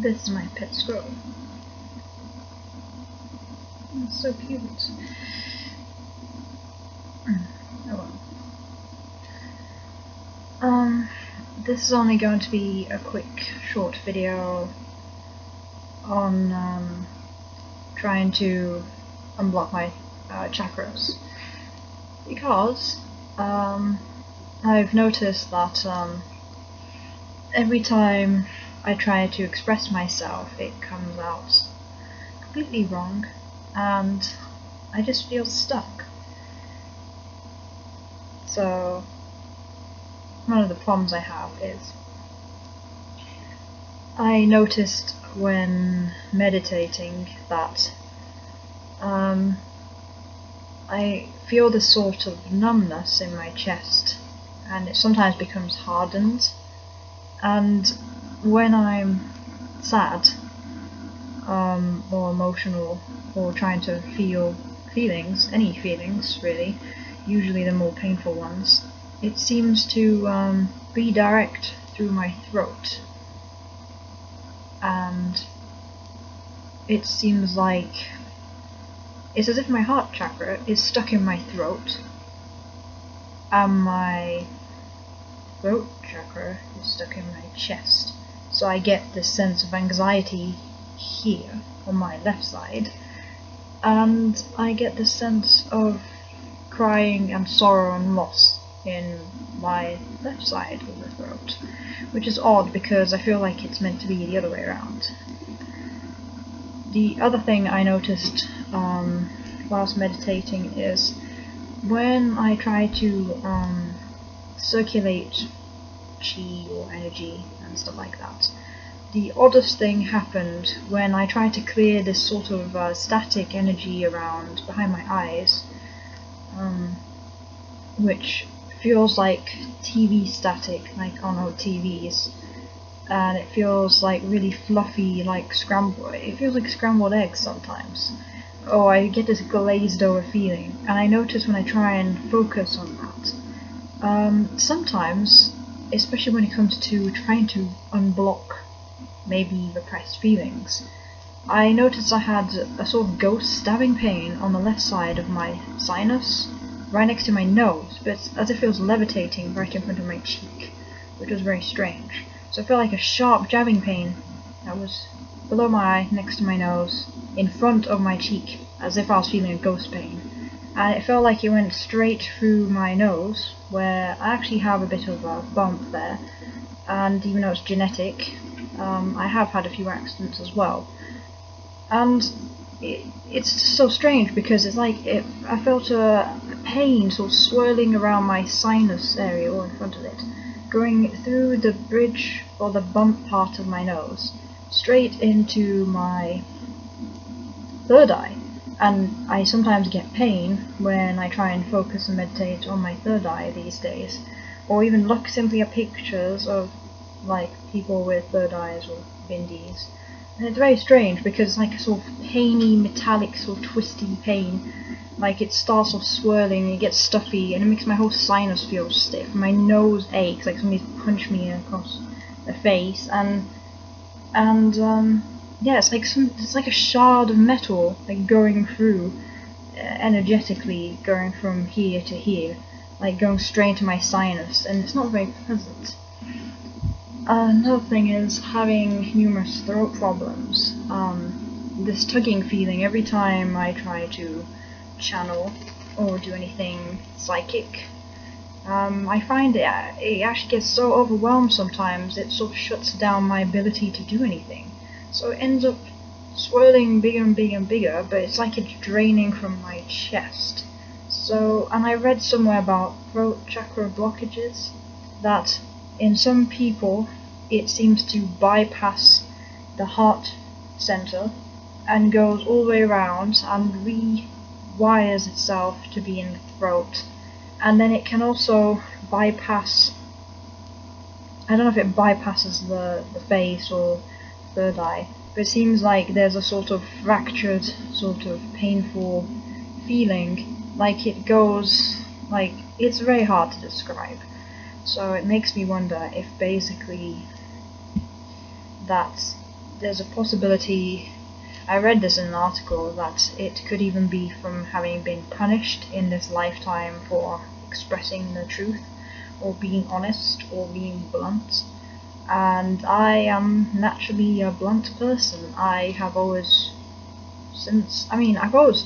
This is my pet squirrel. It's so cute. Oh well. This is only going to be a quick, short video on trying to unblock my chakras, because I've noticed that every time I try to express myself, it comes out completely wrong, and I just feel stuck. So one of the problems I have is I noticed when meditating that I feel this sort of numbness in my chest, and it sometimes becomes hardened, and when I'm sad or emotional or trying to feel feelings, any feelings really, usually the more painful ones, it seems to redirect through my throat, and it seems like it's as if my heart chakra is stuck in my throat and my throat chakra is stuck in my chest. So I get this sense of anxiety here on my left side, and I get this sense of crying and sorrow and loss in my left side of the throat, which is odd because I feel like it's meant to be the other way around. The other thing I noticed whilst meditating is when I try to circulate chi or energy and stuff like that, the oddest thing happened when I tried to clear this sort of static energy around behind my eyes, which feels like TV static, like on old TVs, and it feels like really fluffy, like it feels like scrambled eggs sometimes. Oh, I get this glazed over feeling, and I notice when I try and focus on that, sometimes, especially when it comes to trying to unblock maybe repressed feelings, I noticed I had a sort of ghost stabbing pain on the left side of my sinus, right next to my nose, but as if it was levitating right in front of my cheek, which was very strange. So I felt like a sharp jabbing pain that was below my eye, next to my nose, in front of my cheek, as if I was feeling a ghost pain. And it felt like it went straight through my nose, where I actually have a bit of a bump there, and even though it's genetic, I have had a few accidents as well. And it's so strange because it's like I felt a pain sort of swirling around my sinus area, or in front of it, going through the bridge or the bump part of my nose, straight into my third eye. And I sometimes get pain when I try and focus and meditate on my third eye these days, or even look simply at pictures of like people with third eyes or bindis. And it's very strange because it's like a sort of painy, metallic, sort of twisty pain. Like it starts off swirling, it gets stuffy, and it makes my whole sinus feel stiff. My nose aches like somebody's punched me across the face, and yeah, it's like a shard of metal, like going through, energetically going from here to here, like going straight into my sinus, and it's not very pleasant. Another thing is having numerous throat problems. This tugging feeling every time I try to channel or do anything psychic. I find it actually gets so overwhelmed sometimes, it sort of shuts down my ability to do anything. So it ends up swirling bigger and bigger and bigger, but it's like it's draining from my chest. So, and I read somewhere about throat chakra blockages, that in some people it seems to bypass the heart center and goes all the way around and rewires itself to be in the throat. And then it can also bypass, I don't know if it bypasses the face or third eye, but it seems like there's a sort of fractured, sort of painful feeling, like it goes, like, it's very hard to describe. So it makes me wonder if basically that there's a possibility, I read this in an article, that it could even be from having been punished in this lifetime for expressing the truth, or being honest, or being blunt. And I am naturally a blunt person. I've always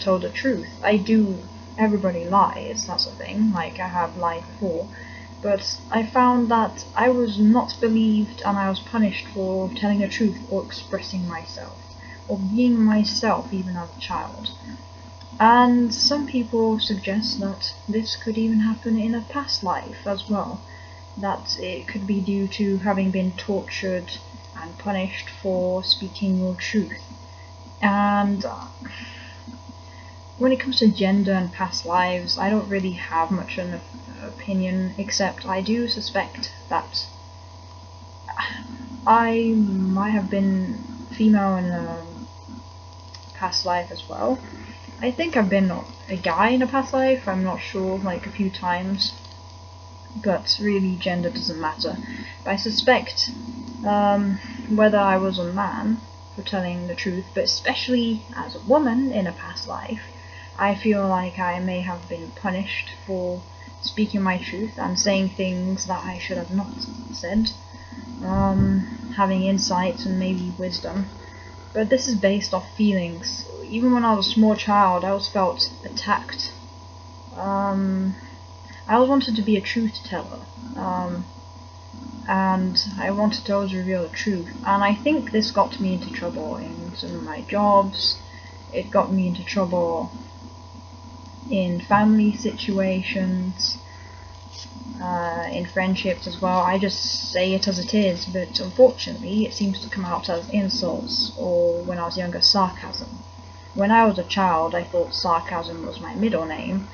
told the truth. Everybody lies, that's the thing, like I have lied before. But I found that I was not believed and I was punished for telling the truth or expressing myself, or being myself even as a child. And some people suggest that this could even happen in a past life as well, that it could be due to having been tortured and punished for speaking your truth. And when it comes to gender and past lives, I don't really have much of an opinion, except I do suspect that I might have been female in a past life as well. I think I've been a guy in a past life, I'm not sure, like a few times, but really gender doesn't matter. But I suspect whether I was a man for telling the truth, but especially as a woman in a past life, I feel like I may have been punished for speaking my truth and saying things that I should have not said, having insights and maybe wisdom. But this is based off feelings. Even when I was a small child, I always felt attacked. I always wanted to be a truth teller, and I wanted to always reveal the truth. And I think this got me into trouble in some of my jobs. It got me into trouble in family situations, in friendships as well. I just say it as it is, but unfortunately it seems to come out as insults, or when I was younger, sarcasm. When I was a child, I thought sarcasm was my middle name,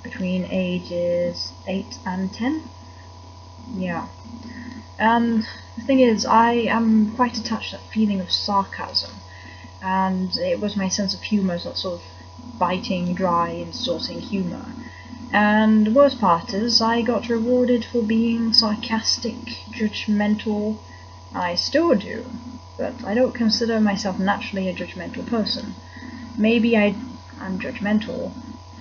between ages 8 and 10. Yeah. And the thing is, I am quite attached to that feeling of sarcasm, and it was my sense of humour, that sort of biting, dry, insulting humour. And the worst part is, I got rewarded for being sarcastic, judgmental. I still do, but I don't consider myself naturally a judgmental person. Maybe I'm judgmental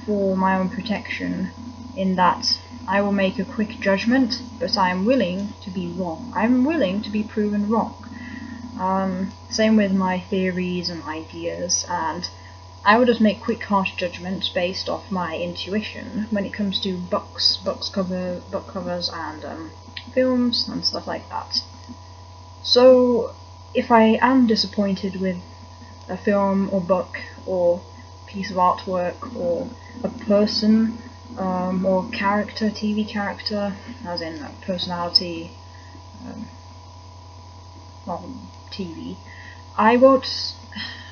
for my own protection, in that I will make a quick judgment, but I am willing to be wrong. I'm willing to be proven wrong. Same with my theories and ideas, and I will just make quick, harsh judgments based off my intuition when it comes to book covers, and films and stuff like that. So if I am disappointed with a film or book or piece of artwork or a person, or character, TV character, as in a personality, TV,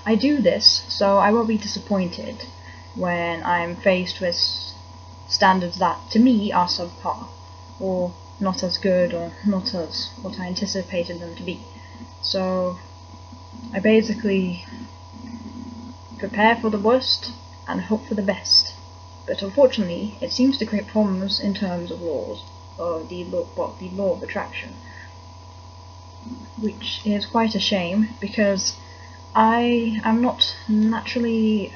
I do this so I won't be disappointed when I'm faced with standards that to me are subpar, or not as good, or not as what I anticipated them to be. So I basically prepare for the worst and hope for the best. But unfortunately, it seems to create problems in terms of laws, or the law of attraction, which is quite a shame, because I am not naturally,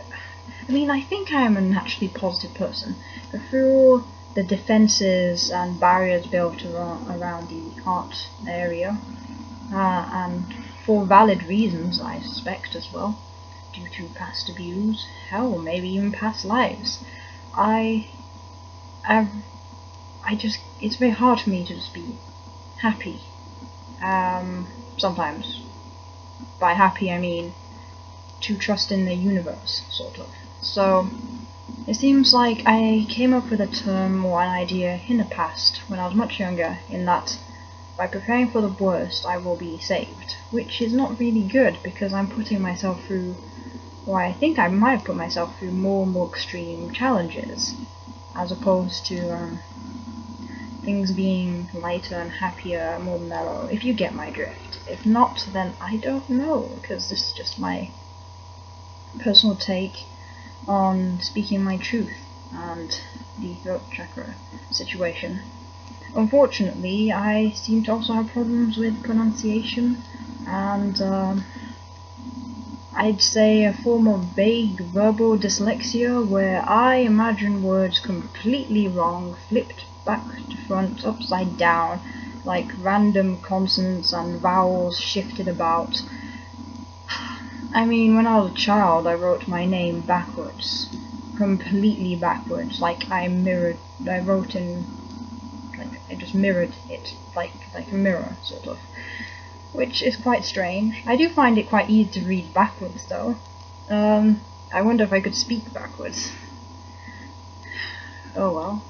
I think I am a naturally positive person, but through the defences and barriers built around the art area, and for valid reasons, I suspect as well, due to past abuse, hell, maybe even past lives, it's very hard for me to just be happy. Sometimes. By happy I mean to trust in the universe, sort of. So it seems like I came up with a term or an idea in the past when I was much younger, in that by preparing for the worst I will be saved, which is not really good, because I'm putting myself through, or I think I might put myself through, more and more extreme challenges, as opposed to things being lighter and happier, more mellow, if you get my drift. If not, then I don't know, because this is just my personal take on speaking my truth and the throat chakra situation. Unfortunately, I seem to also have problems with pronunciation, and I'd say a form of vague verbal dyslexia where I imagine words completely wrong, flipped back to front, upside down, like random consonants and vowels shifted about. I mean, when I was a child, I wrote my name backwards, completely backwards, like I wrote in, like, I just mirrored it, like a mirror, sort of. Which is quite strange. I do find it quite easy to read backwards, though. I wonder if I could speak backwards. Oh well.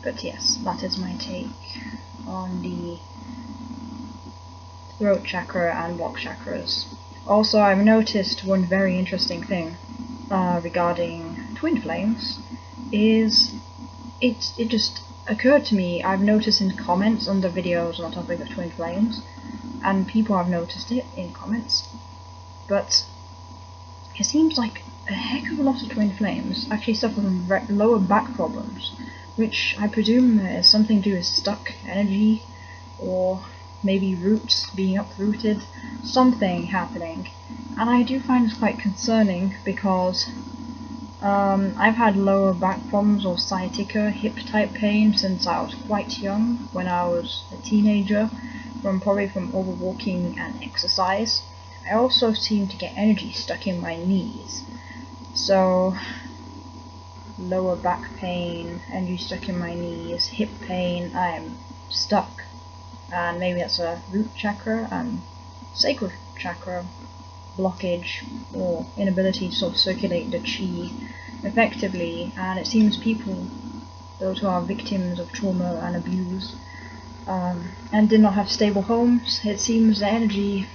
But yes, that is my take on the throat chakra and block chakras. Also, I've noticed one very interesting thing regarding twin flames is it just occurred to me. I've noticed in comments under videos on the topic of twin flames, and people have noticed it in comments, but it seems like a heck of a lot of twin flames actually suffer from lower back problems, which I presume is something to do with stuck energy, or maybe roots being uprooted, something happening. And I do find this quite concerning because I've had lower back problems or sciatica, hip type pain since I was quite young, when I was a teenager, probably from overwalking and exercise. I also seem to get energy stuck in my knees. So, lower back pain, energy stuck in my knees, hip pain, I'm stuck. And maybe that's a root chakra and sacral chakra blockage or inability to sort of circulate the chi effectively. And it seems people, those who are victims of trauma and abuse, and did not have stable homes, it seems the energy